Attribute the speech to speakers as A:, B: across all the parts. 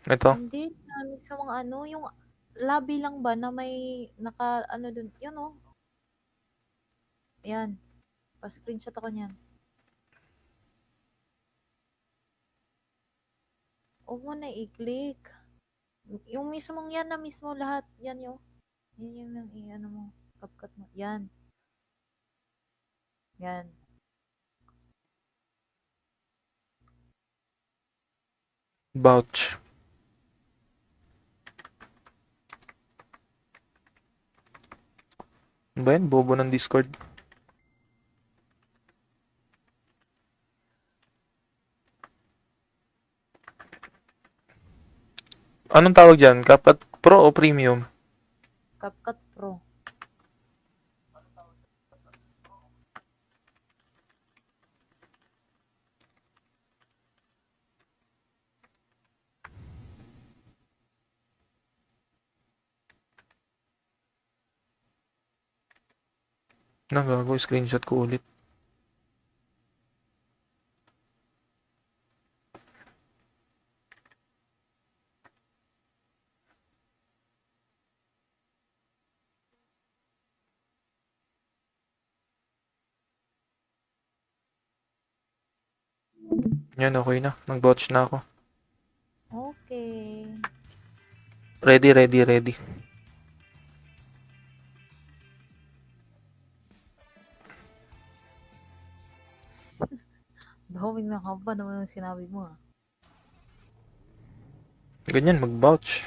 A: Ito.
B: Hindi, sa mismong ano, yung lobby lang ba na may naka-ano dun, yun oh. Yan, pa-screenshot ako niyan. Huwag mo na i-click. Yung mismong yan na mismo lahat, yan yung, yan yung i-ano mo, CapCut mo. Yan, yan.
A: Vouch. Ano ba yan? Bobo ng Discord. Anong tawag dyan? CapCut Pro o Premium?
B: CapCut Pro.
A: Nagago, screenshot ko ulit. Yan, okay na. Nag-vouch na ako.
B: Okay.
A: Ready, ready, ready.
B: Dawing na ka ba naman ang sinabi mo ah.
A: Ganyan, mag-vouch.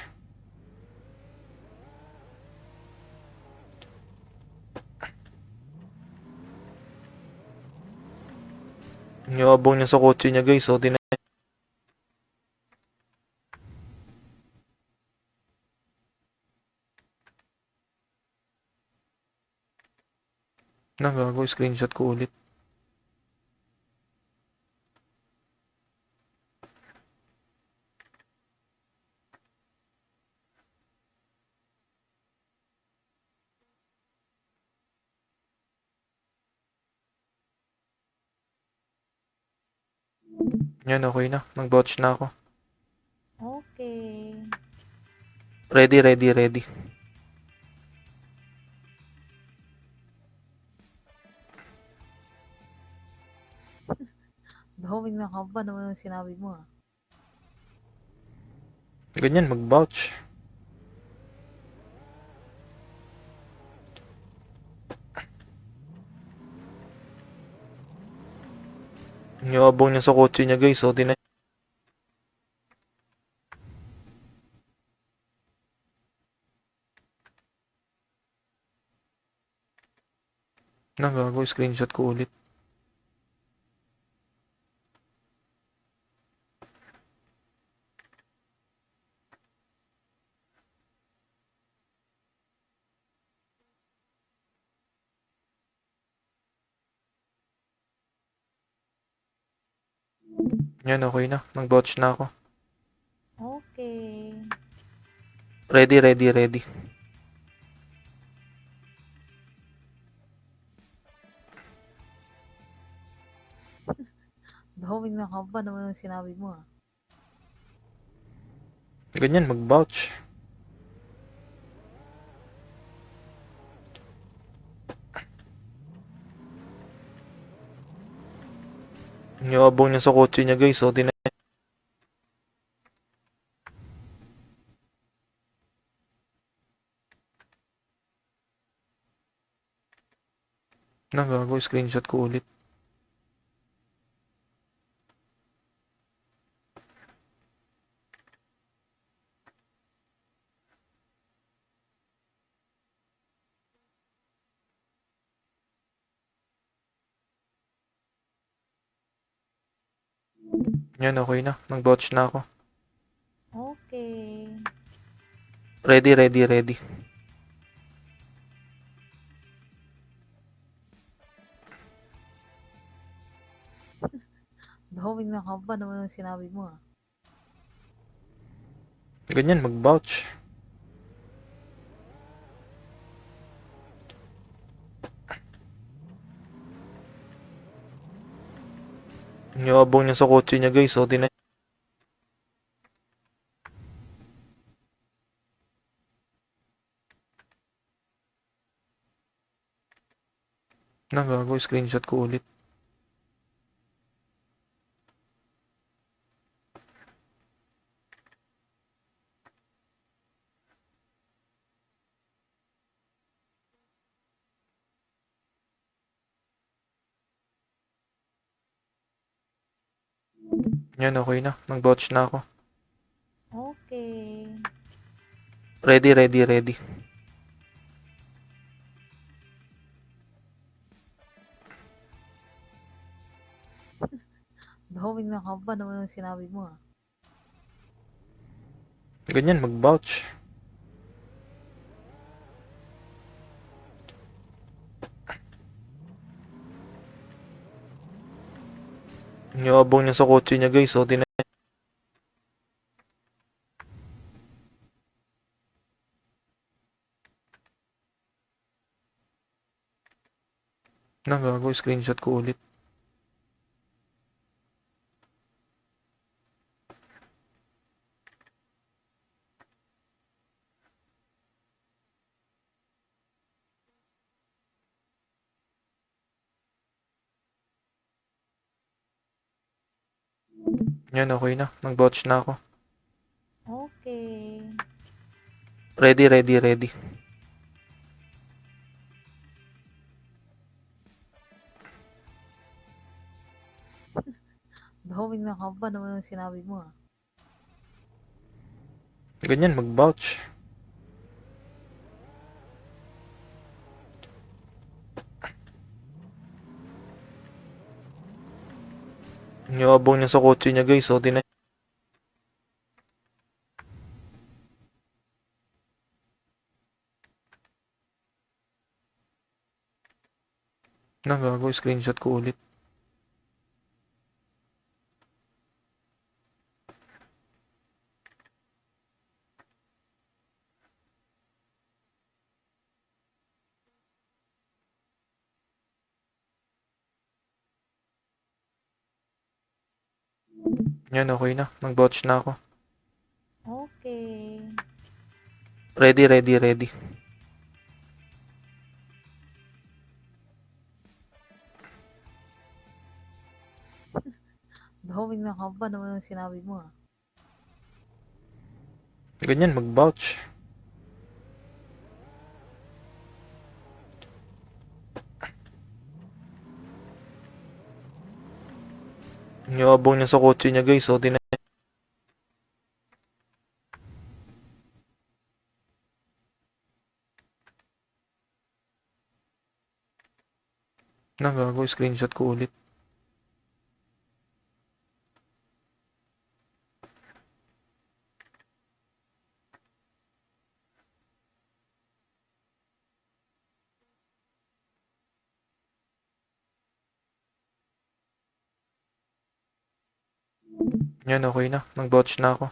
A: Yung abong niya sa kotse niya, guys. So, nagago, screenshot ko ulit. Yan, okay na. Nag-vouch na ako.
B: Okay.
A: Ready, ready, ready.
B: Dawing na ka ba naman ang sinabi mo ah.
A: Ganyan, mag-vouch. Yung abong niya sa kotse niya, guys. So, nagago, screenshot ko ulit. Yan, okay na. Nag-vouch na ako.
B: Okay.
A: Ready, ready, ready.
B: Dawing na ka ba naman ang sinabi mo ah.
A: Ganyan, mag-vouch. Yung abong niya sa kotse niya, guys. So, nagago, screenshot ko ulit. Yan, okay na. Nag-vouch na ako.
B: Okay.
A: Ready, ready, ready.
B: Dawing na ka ba naman ang sinabi mo ah.
A: Ganyan, mag-vouch. Yung abong niya sa kotse niya, guys. So, Nagago, screenshot ko ulit. Yan, okay na. Nag-vouch na ako.
B: Okay.
A: Ready, ready, ready.
B: Dahoming na ka ba naman ang sinabi mo ah?
A: Ganyan, mag-vouch. Yung abong niya sa kotse niya, guys. O, tinan. Nagago, screenshot ko ulit. Yan, okay na. Nag-vouch na ako.
B: Okay.
A: Ready, ready, ready.
B: Dahoming na ka ba naman ang sinabi mo ah?
A: Ganyan, mag-vouch. Yung abong niya sa kotse niya, guys. O, tinan. Nagago, screenshot ko ulit. Yan, okay na. Nag-vouch na ako.
B: Okay.
A: Ready, ready, ready.
B: Dahoming na ka ba naman ang sinabi mo ah?
A: Ganyan, mag-vouch. Yung abong niya sa kotse niya, guys. O, tinan. Nagago, screenshot ko ulit. Yan, okay na. Nag-vouch na ako.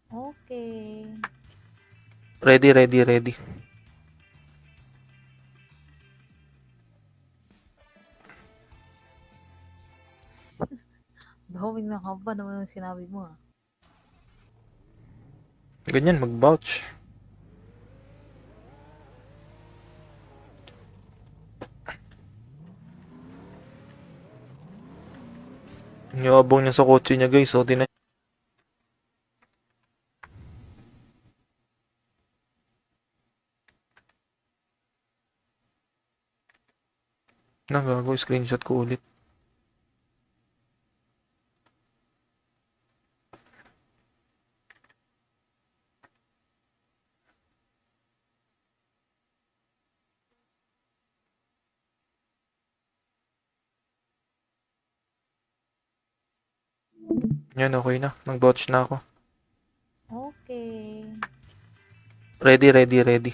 B: Okay.
A: Ready, ready, ready.
B: Dahoming na ka ba naman ang sinabi mo ah?
A: Ganyan, mag-vouch. Yung abong niya sa kotse niya, guys. O, tinan. Nagago, screenshot ko ulit. Yan, okay na. Nag-vouch na ako.
B: Okay.
A: Ready, ready, ready.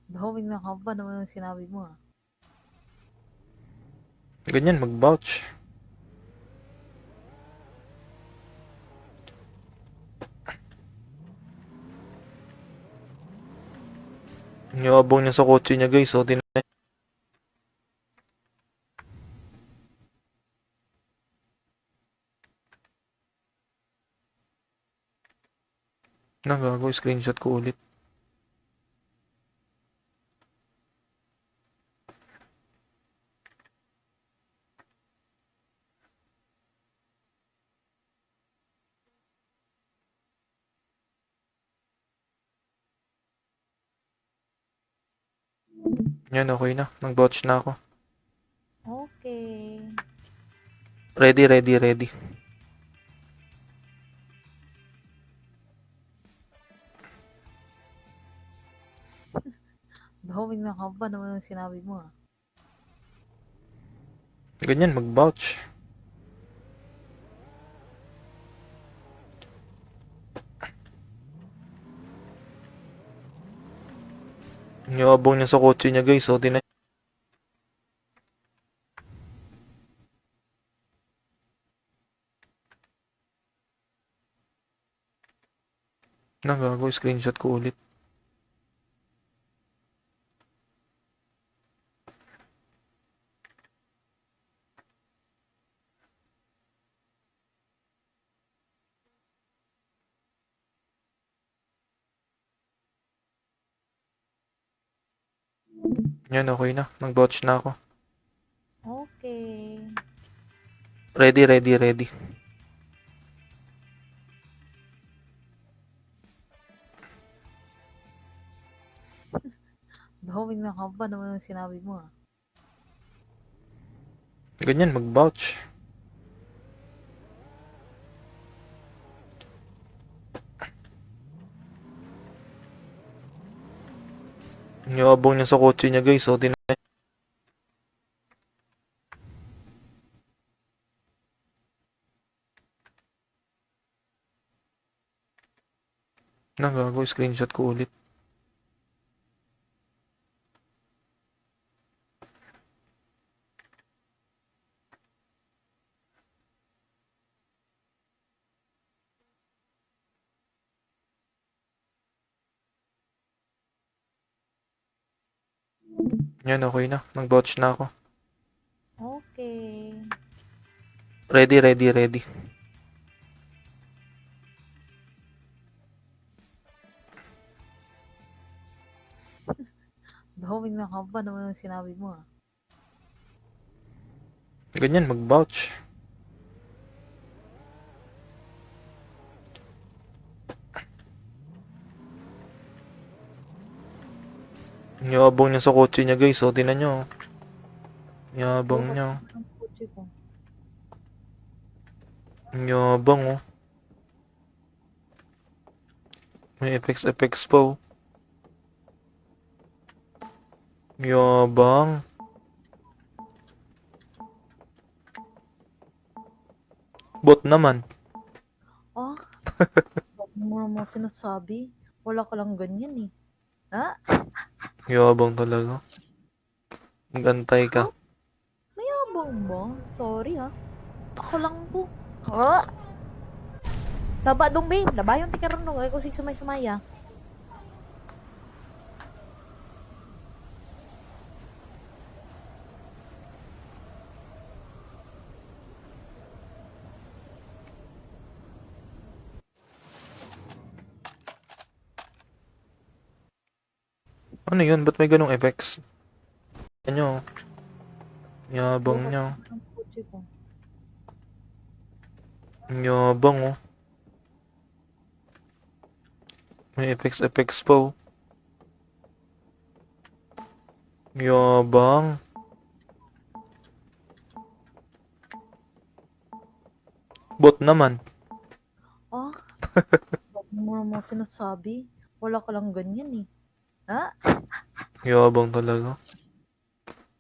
B: Dahoming na ka ba naman ang sinabi mo ah?
A: Ganyan, mag-vouch. Yung abong niya sa kotse niya, guys. O, tinan. Nagago, screenshot ko ulit. Yan, okay na. Nag-vouch na ako.
B: Okay.
A: Ready, ready, ready.
B: Dawing nakaba naman ang sinabi mo ah.
A: Ganyan, mag-vouch. Ang yabang niya sa kotse niya, guys. O, tinan. Nagago, screenshot ko ulit. Yan, okay na. Nag-vouch na ako.
B: Okay.
A: Ready, ready, ready.
B: Dawing nakaba naman ang sinabi mo ah.
A: Ganyan, mag-vouch. Ang yabang niya sa kotse niya, guys. O, tinan. Nagago, screenshot ko ulit. Yan, okay na. Nag-vouch na ako.
B: Okay.
A: Ready, ready, ready.
B: Dawing nakaba naman ang sinabi mo ah.
A: Ganyan, mag-vouch. Ang yabang niya sa kotse niya, guys. O, tinan nyo. Yabang niya.
B: Ang kotse ko.
A: Ang yabang, oh. May effects pa, oh. Yabang. Bot naman.
B: Ah, bakit mo naman sinasabi? Wala ka lang ganyan eh. Ha?
A: Yabang talaga. Magantay ka.
B: Mayabang ba? Sorry ha. Ako lang po. Ha? Sabadong babe, labayon ti karon ay ko sig sumay-sumaya.
A: Ano yun? Ba't may ganong effects? Ano nyo? Yabang nyo.
B: Ang kotse ko.
A: Ang yabang, oh. May effects pa, oh. Yabang. Bot naman.
B: Ah, bakit mo naman sinasabi? Wala ka lang ganyan eh. Ha?
A: Yabang talaga.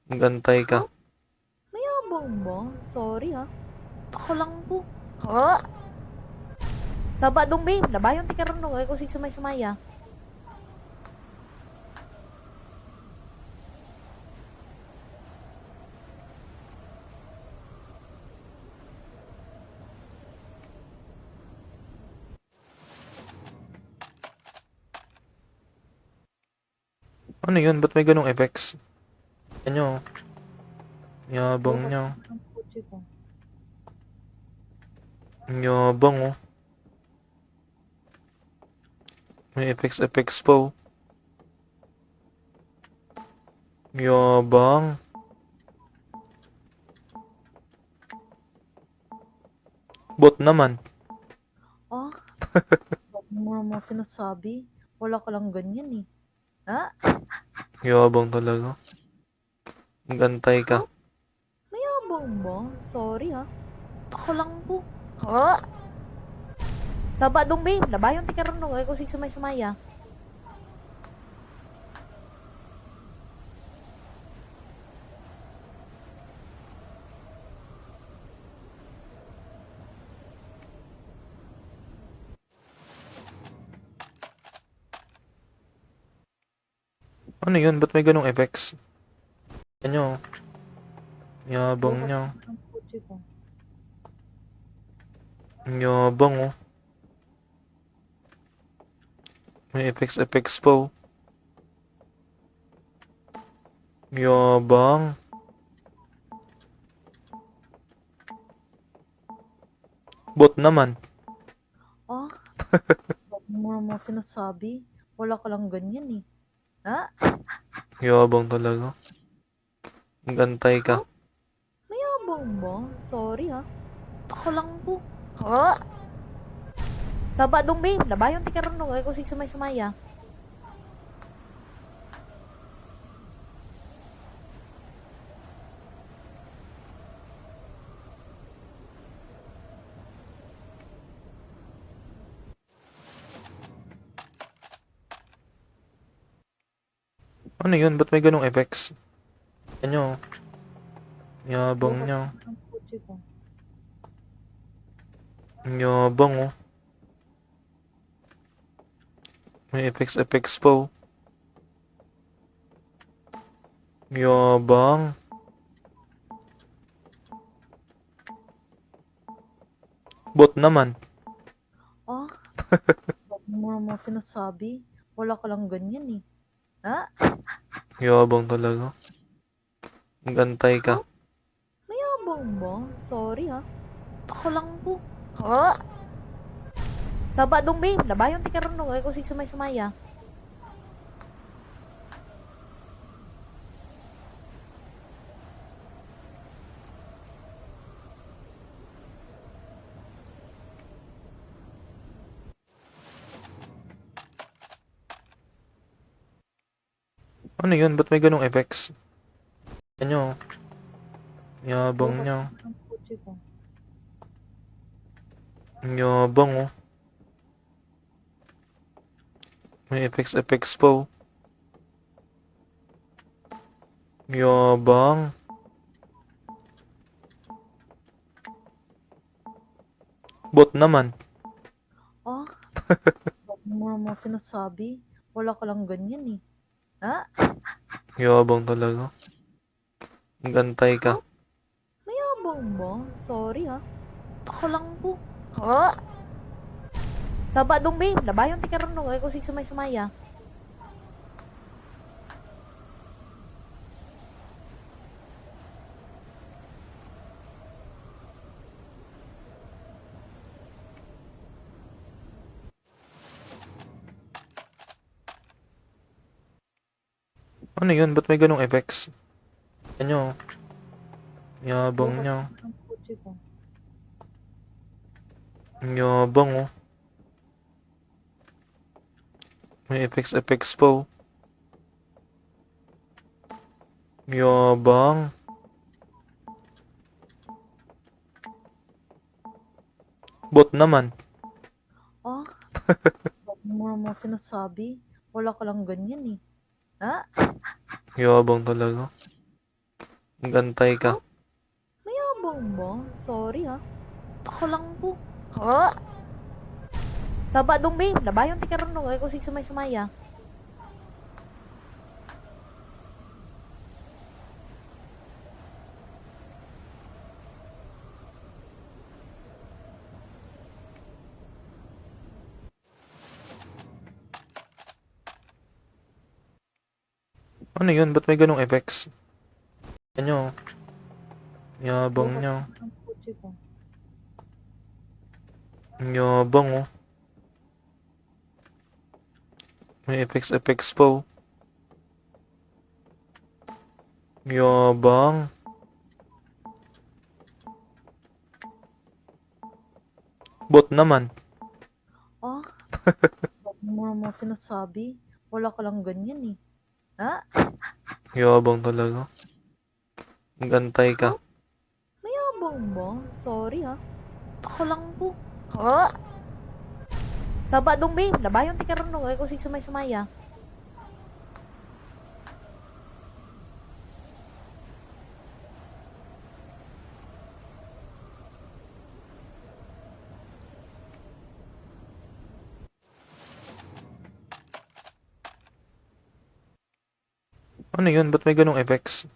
A: Magantay ka.
B: Mayabang ba? Sorry ha. Ako lang po. Ha? Sabadong babe, labayon ti karon ay ko sig sumay-sumaya.
A: Ano yun? Ba't may ganong effects? Ano? Yabang nyo.
B: Ang kotse ko.
A: Ang yabang, oh. May effects pa oh. Yabang. Bot naman.
B: Ah, wag mo naman sinasabi. Wala ka lang ganyan eh. Ha?
A: Yabang talaga. Gantay ka.
B: Mayabang ba? Sorry ha. Ako lang po. Ha? Sabadong babe, labayon ti karon ay kusig sumay-sumaya.
A: Ano yun? Ba't may ganong effects? Ano? Yabang
B: Buhat
A: niya.
B: ang kotse ko.
A: Yabang oh. May effects pa oh. Yabang. Bot naman.
B: Ah, wag mo naman sinasabi. Wala ka lang ganyan eh. Ha?
A: Yabang talaga. Gantay ka.
B: Mayabang ba? Sorry ha. Ako lang po. Ha? Sabadong babe, labayon ti karon ay kusig sumay-sumaya.
A: Ano yun? Ba't may ganong effects? Ano? Yabang
B: Buhat
A: niya.
B: ang kotse ko.
A: Yabang oh. May effects pa oh. Yabang. Bot naman.
B: Ah, wag mo naman sinasabi. Wala ka lang ganyan eh. Ha?
A: Yabang talaga. Gantay ka.
B: Mayabang ba? Sorry ha. Ako lang po. Ha? Sabadong babe, labayon ti karon ay kusig sumay-sumaya.
A: Ano yun? Ba't may ganong effects? Ano? Yabang
B: Buhat
A: niya.
B: ang kotse ko.
A: Yabang oh. May effects pa oh. Yabang. Bot naman.
B: Ah, wag mo naman sinasabi. Wala ka lang ganyan eh. Ha?
A: Yabang talaga. Gantay ka.
B: Mayabang ba? Sorry ha. Ako lang po. Ha? Sabadong babe, labayon ti karon ay kusig sumay-sumaya.
A: Ano yun? Ba't may ganong effects? Ano? Yabang
B: Buhat
A: niya.
B: ang kotse ko.
A: Yabang oh. May effects pa oh. Yabang. Bot naman.
B: Ah, wag mo naman sinasabi. Wala ka lang ganyan eh. Ha?
A: Yabang talaga. Gantay ka.
B: Mayabang ba? Sorry ha. Ako lang po. Ha? Sabadong babe, labayon ti karon ay kusig sumay-sumaya.
A: Ano yun? Ba't may ganong effects? Ano? Yabang
B: Buhat
A: niya.
B: ang kotse ko.
A: Yabang oh. May effects pa oh. Yabang. Bot naman.
B: Ah, wag mo naman sinasabi. Wala ka lang ganyan eh. Ha?
A: Yabang talaga. Gantay ka.
B: Mayabang ba? Sorry ha. Ako lang po. Ah! Sabadong babe, labayon ti karon ay kusig sumay-sumaya.
A: Ano yun? Ba't may ganong effects?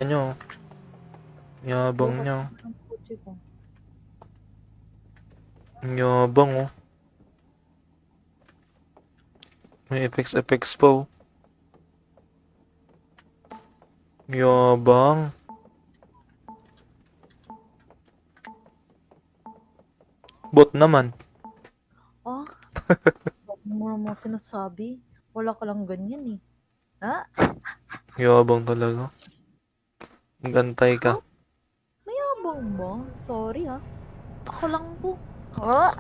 A: Ano? Yabang niya.
B: Ang kotse ko.
A: Yabang oh. May effects pa oh. Yabang. Bot naman.
B: Ah, wag mo naman sinasabi. Wala ka lang ganyan eh. Ha?
A: Yabang talaga. Gantay ka.
B: Mayabang ba? Sorry ha. Ako lang po. Ah!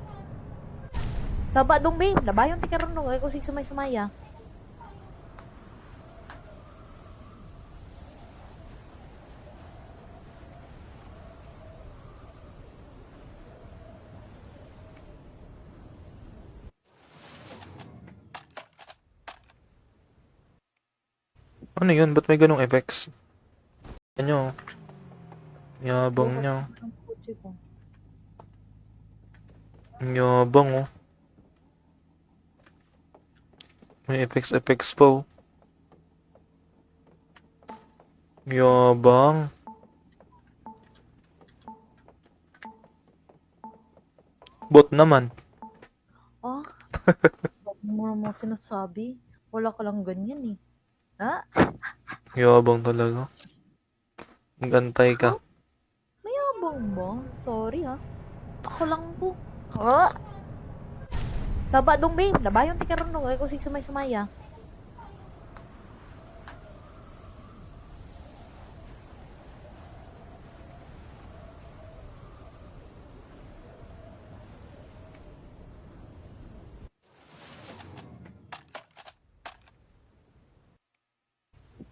B: Sabadong babe, labayon ti karon ay kusig sumay-sumaya.
A: Ano yun? Ba't may ganong effects? Ano? Yabang niya.
B: Ang kotse ko.
A: Yabang oh. May effects pa oh. Yabang. Bot naman.
B: Ah, wag mo naman sinasabi. Wala ka lang ganyan eh. Ha?
A: Yabang talaga. Gantay ka.
B: Mayabang ba? Sorry ha. Ako lang po. Ah! Sabadong babe, labayon ti karon ay kusig sumay-sumaya.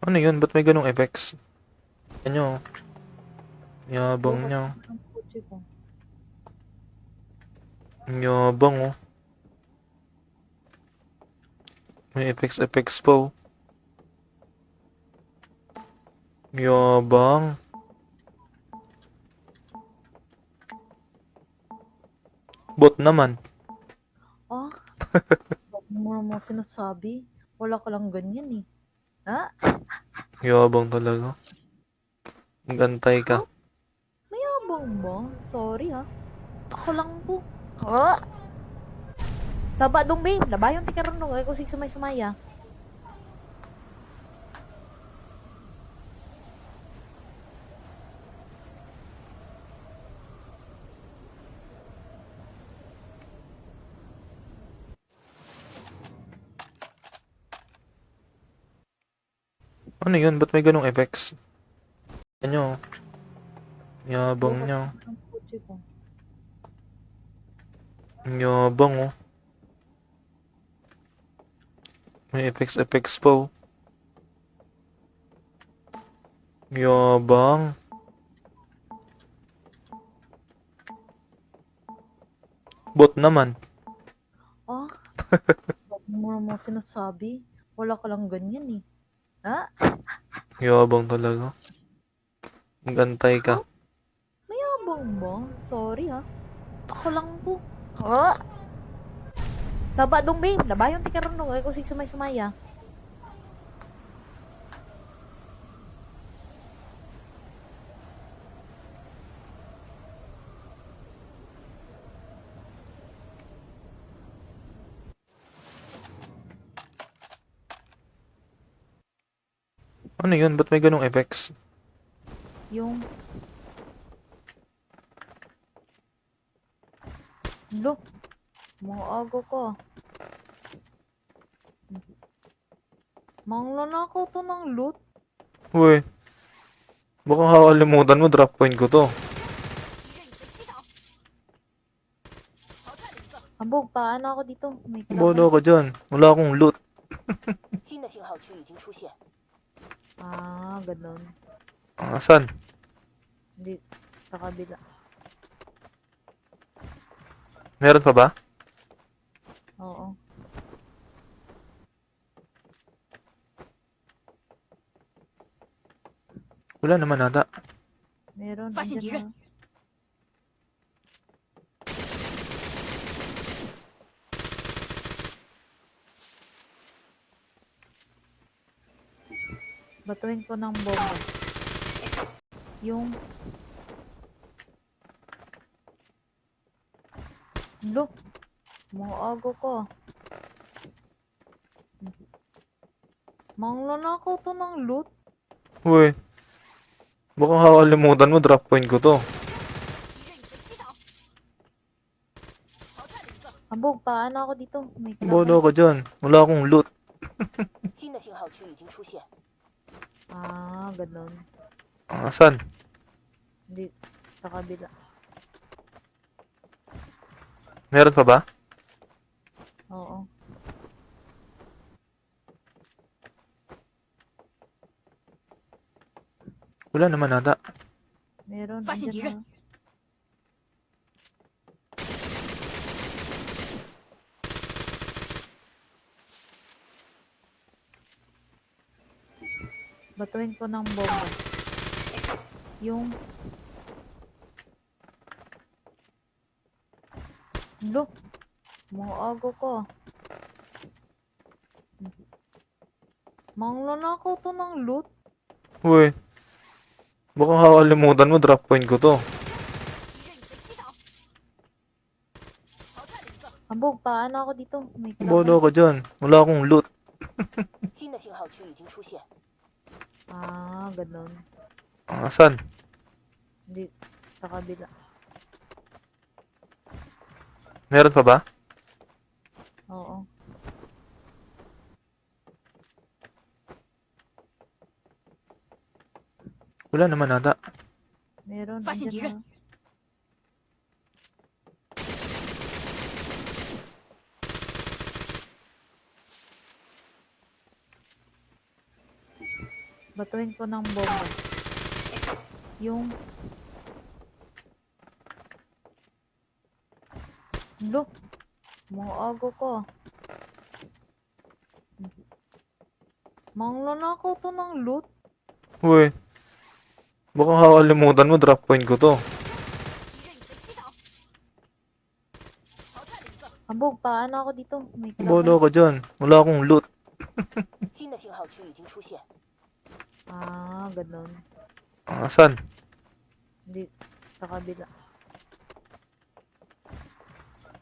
A: Ano yun? Ba't may ganong effects? Ano? Yabang niya.
B: Ang kotse ko.
A: Yabang oh. May effects pa oh. Yabang. Bot naman.
B: Ah, wag mo naman sinasabi. Wala ka lang ganyan eh. Ha?
A: Yabang talaga. Gantay ka.
B: Mayabang ba? Sorry ha. Ako lang po. Ah! Sabadong babe, labayon ti karon ay kusig sumay-sumaya.
A: Ano yun? Ba't may ganong effects? Ano? Yabang niya.
B: Ang kotse ko.
A: Yabang oh. May effects pa oh. Yabang. Bot naman.
B: Ah, wag mo naman sinasabi. Wala ka lang ganyan eh. Ha?
A: Yabang talaga. Gantay ka.
B: Mayabang ba? Sorry ha. Ako lang po. Ah! Sabadong babe, labayon ti karon ay kusig sumay-sumaya.
A: Ano yun? Ba't may ganong effects?
B: Yung, lo, mga aga ka. Mangnanakaw to ng loot.
A: Uy, baka kakalimutan mo, drop point ko to.
B: Ambog, paano ako dito? May
A: Bodo
B: kalaban.
A: ka dyan. Wala akong loot.
C: 新的信号区已经出现，
B: Ah, ganun.
A: Asan?
B: Hindi, sa kabila.
A: Meron pa ba?
B: Oo.
A: Wala naman ata.
B: Meron.
C: 发现敌
B: andyan
C: 人
B: na. Batuin ko ng bomba. Yung... Lo! Mga ago ko. Mangnanakaw to ng loot.
A: Uy, baka kakalimutan mo, drop point ko to.
C: 敌人已被击倒，淘汰了一个，
B: Ambog, paano ako dito? May
A: Bodo
B: kalaban.
A: ka dyan. Wala akong loot.
C: 新的信号区已经出现，
B: Ah, ganun.
A: Asan?
B: Hindi, sa kabila.
A: Meron pa ba?
B: Oo.
A: Wala naman ata.
B: Meron.
C: 发现敌
B: andyan
C: 人
B: na. Batuin ko ng bomba. Yung... Lo! Mga ago ko. Mangnanakaw to ng loot.
A: Uy, baka kakalimutan mo, drop point ko to.
C: 敌人已被击倒，淘汰了一个，
B: Ambog, paano ako dito? May
A: Bodo
B: kalaban.
A: ka dyan. Wala akong loot.
C: 新的信号区已经出现，
B: Ah, ganun.
A: Asan?
B: Hindi, sa kabila.
A: Meron pa ba?
B: Oo.
A: Wala naman ata.
B: Meron.
C: 发现敌
B: andyan
C: 人
B: na. Batuin ko ng bomba. Yung... Lo! Mga ago ko. Mangnanakaw to ng loot.
A: Uy, baka kakalimutan mo, drop point ko to.
C: 敌人已被击倒，淘汰了一个，
B: Ambog, paano ako dito? May
A: Bodo
B: kalaban.
A: ka dyan. Wala akong loot.
C: 新的信号区已经出现，
B: Ah, ganun.
A: Asan?
B: Hindi, sa kabila.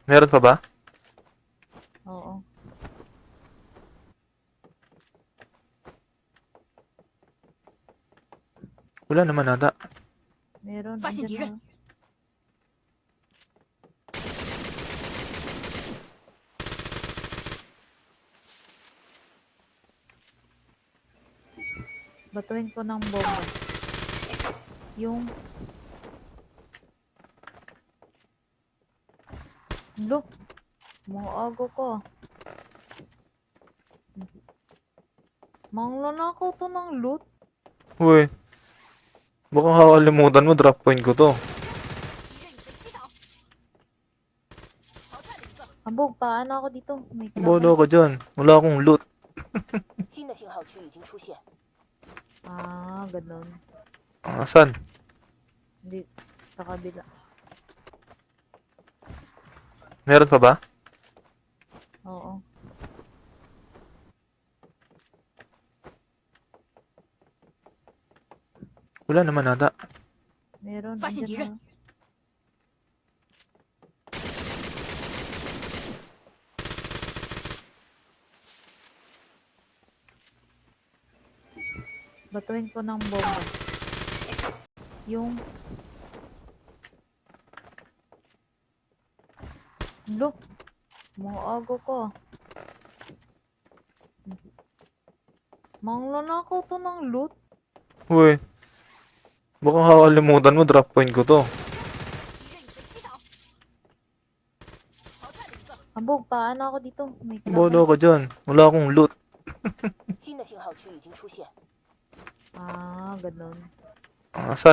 A: Meron pa ba?
B: Oo.
A: Wala naman ata.
B: Meron.
C: 发现敌
B: andyan
C: 人
B: na. Batuin ko ng bomba. Yung... Lo! Mga ago ko. Mangnanakaw to ng loot.
A: Uy, baka kakalimutan mo, drop point ko to.
C: 敌人已被击倒，淘汰了一个，
B: Ambog, paano ako dito? May
A: Bodo
B: kalaban.
A: ka dyan. Wala akong loot.
C: 新的信号区已经出现，
B: Ah, ganun.
A: Asan?
B: Hindi, sa kabila.
A: Meron pa ba?
B: Oo.
A: Wala naman ata.
B: Meron.
C: 发现敌
B: andyan
C: 人
B: na. Batuin ko ng bomba. Yung... Lo! Mga ago ko. Mangnanakaw to ng loot.
A: Uy. Baka kakalimutan mo, drop point ko to.
C: 敌人已被击倒。淘汰了一个，
B: Ambog, paano ako dito? May
A: Bolo
B: kalaban.
A: ka dyan. Wala akong loot.
C: 新的信号区已经出现。
B: Ah, ganun.
A: Ah, sa